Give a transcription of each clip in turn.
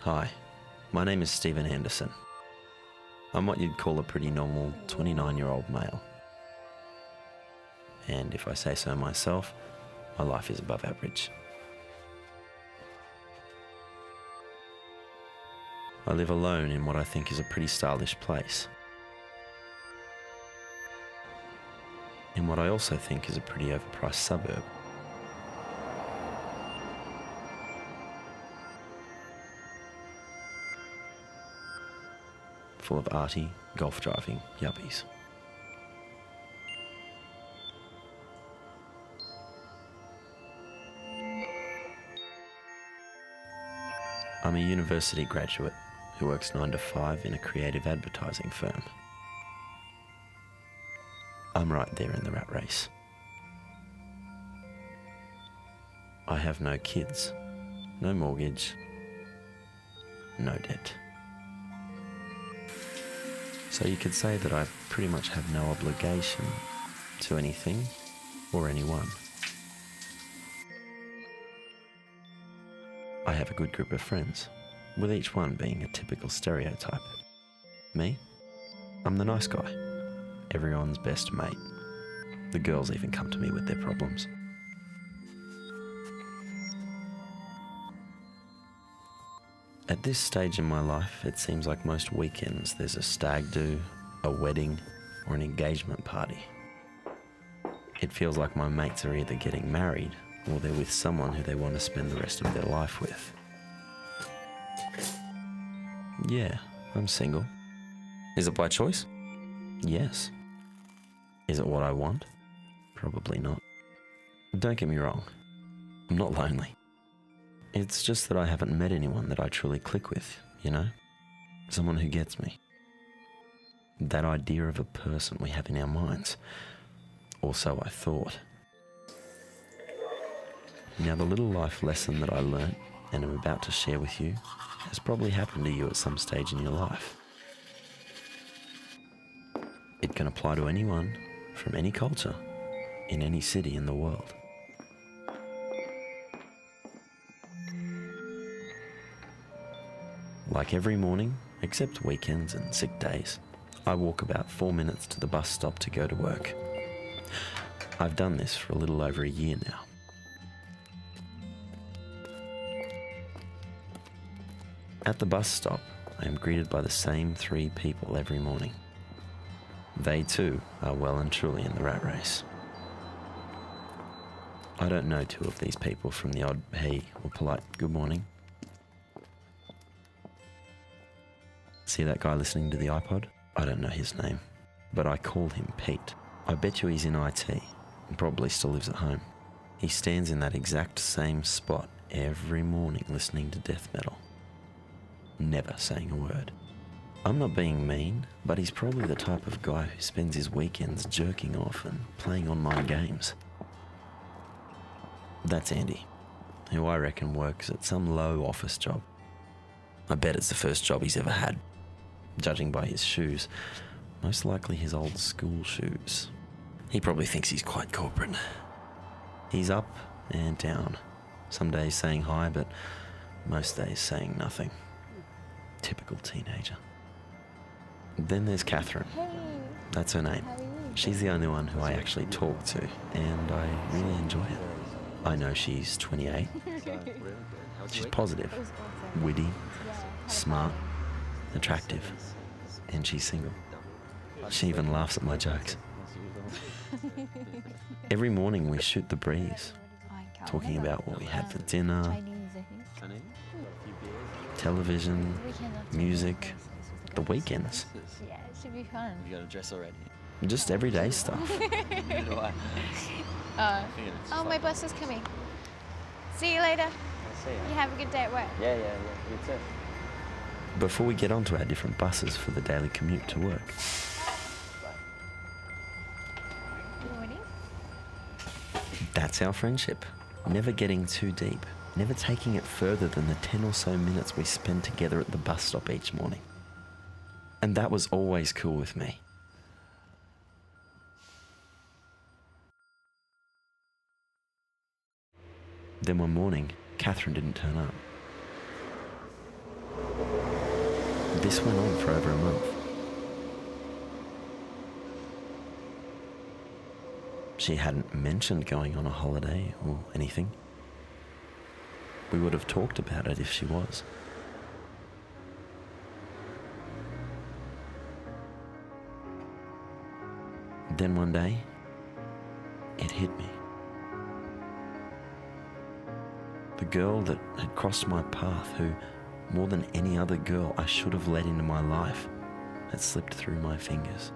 Hi, my name is Stephen Anderson. I'm what you'd call a pretty normal 29-year-old male. And if I say so myself, my life is above average. I live alone in what I think is a pretty stylish place. In what I also think is a pretty overpriced suburb. Full of arty, golf-driving yuppies. I'm a university graduate who works 9 to 5 in a creative advertising firm. I'm right there in the rat race. I have no kids, no mortgage, no debt. So you could say that I pretty much have no obligation to anything or anyone. I have a good group of friends, with each one being a typical stereotype. Me? I'm the nice guy, everyone's best mate. The girls even come to me with their problems. At this stage in my life, it seems like most weekends there's a stag do, a wedding, or an engagement party. It feels like my mates are either getting married or they're with someone who they want to spend the rest of their life with. Yeah, I'm single. Is it by choice? Yes. Is it what I want? Probably not. Don't get me wrong, I'm not lonely. It's just that I haven't met anyone that I truly click with, you know? Someone who gets me. That idea of a person we have in our minds. Or so I thought. Now, the little life lesson that I learnt and am about to share with you has probably happened to you at some stage in your life. It can apply to anyone from any culture in any city in the world. Like every morning, except weekends and sick days, I walk about 4 minutes to the bus stop to go to work. I've done this for a little over a year now. At the bus stop, I am greeted by the same 3 people every morning. They too are well and truly in the rat race. I don't know 2 of these people from the odd hey or polite good morning. See that guy listening to the iPod? I don't know his name, but I call him Pete. I bet you he's in IT and probably still lives at home. He stands in that exact same spot every morning listening to death metal. Never saying a word. I'm not being mean, but he's probably the type of guy who spends his weekends jerking off and playing online games. That's Andy, who I reckon works at some low office job. I bet it's the first job he's ever had. Judging by his shoes, most likely his old school shoes. He probably thinks he's quite corporate. He's up and down, some days saying hi, but most days saying nothing. Typical teenager. Then there's Catherine. Hey, that's her name. how are you? She's the only one who I actually talk to, and I really enjoy it. I know she's 28. She's positive, witty, smart, attractive, and she's single. She even laughs at my jokes. Every morning we shoot the breeze, talking about what we had for dinner, television, music, the weekends. Yeah, it should be fun. You got a dress already? Just everyday stuff. Oh, my bus is coming. See you later. I'll see you. You have a good day at work. Yeah, you too. Before we get on to our different buses for the daily commute to work. Good morning. That's our friendship. Never getting too deep. Never taking it further than the 10 or so minutes we spend together at the bus stop each morning. And that was always cool with me. Then one morning, Catherine didn't turn up. This went on for over a month. She hadn't mentioned going on a holiday or anything. We would have talked about it if she was. Then one day, it hit me. The girl that had crossed my path, who, more than any other girl I should have let into my life, had slipped through my fingers.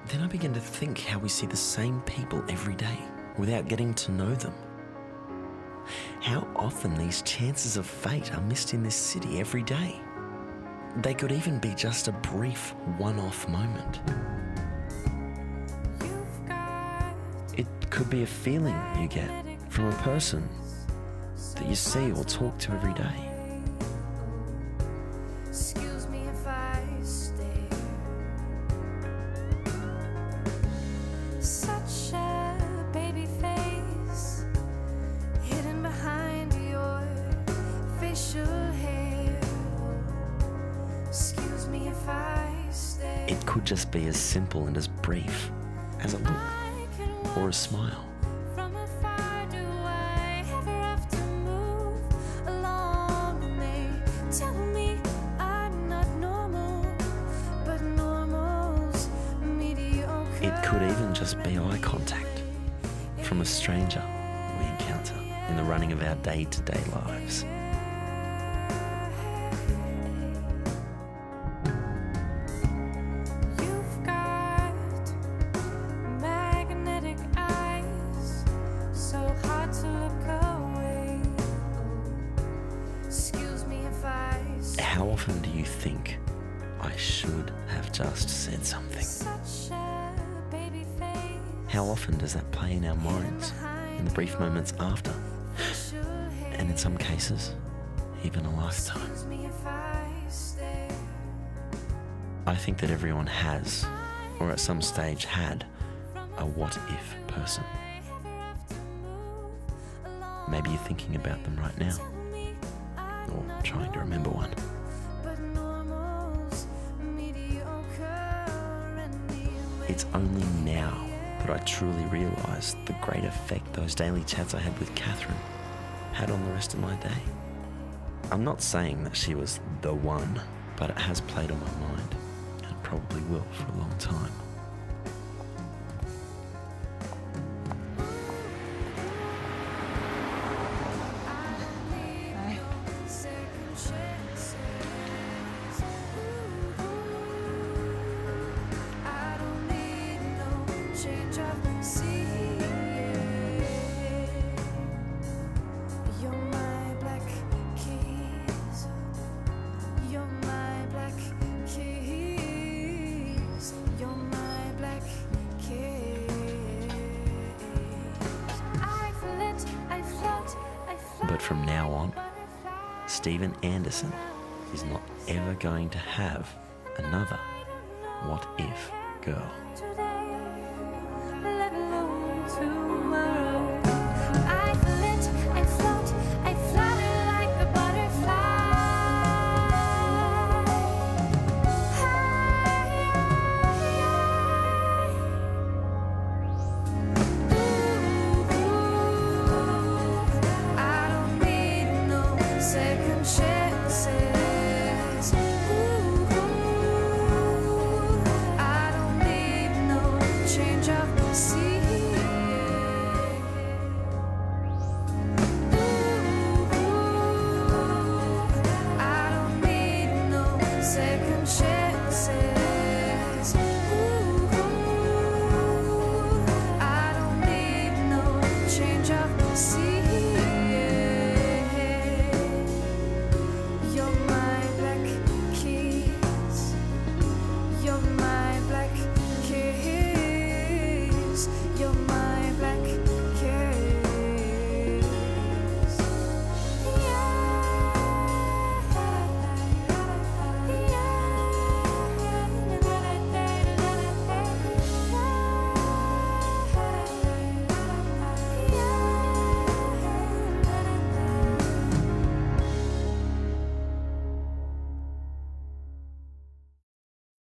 Then I began to think how we see the same people every day without getting to know them. How often these chances of fate are missed in this city every day. They could even be just a brief one-off moment. It could be a feeling you get from a person that you see or talk to every day. Excuse me if I stare. Such a baby face hidden behind your facial hair. Excuse me if I stare. It could just be as simple and as brief as a look or a smile. From afar, do I ever have to move along? And they tell me I'm not normal, but normal's mediocre. It could even just be eye contact from a stranger we encounter in the running of our day-to-day lives. You've got magnetic eyes, so hard to look away. Excuse me if I How often do you think I should have just said something? such a baby face. How often does that play in our minds in the brief moments after? And in some cases, even a lifetime. Excuse me if I stare. I think that everyone has, or at some stage had, a what-if person. Maybe you're thinking about them right now, or trying to remember one. But normal's mediocre anyway. It's only now that I truly realise the great effect those daily chats I had with Catherine had on the rest of my day. I'm not saying that she was the one, but it has played on my mind, and probably will for a long time. Second chances. I don't need no change of scene. You're my black keys. You're my black keys. You're my black keys. I flit, I float, I fly. But from now on, Stephen Anderson is not ever going to have another what-if girl. Today, let alone tomorrow. I flit, I float, I flutter like a butterfly. I don't need no second chances. I don't need no change of scene. I don't need no second chances.